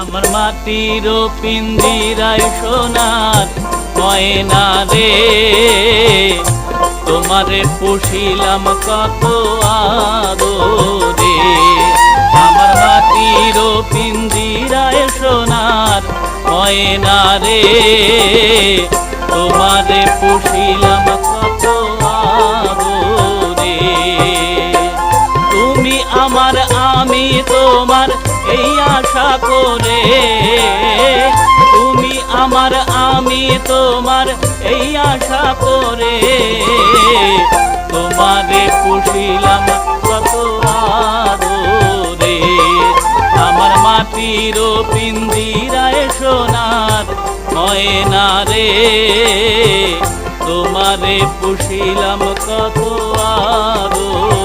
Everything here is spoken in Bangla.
আমার মাটির পিঞ্জিরায় সোনার ময়না রে, তোমারে পুষিলাম কত আদরে। আমার মাটির পিঞ্জিরায় সোনার ময়না রে, তোমারে পুষিলাম কত আদরে। তুমি আমার আমি তোমার এই আশা করে, তুমি আমার আমি তোমার এই আশা করে, তোমারে পুষিলাম কত আদরে। আমার মাটির পিঞ্জিরায় সোনার ময়না রে, তোমারে পুষিলাম কত আদরে।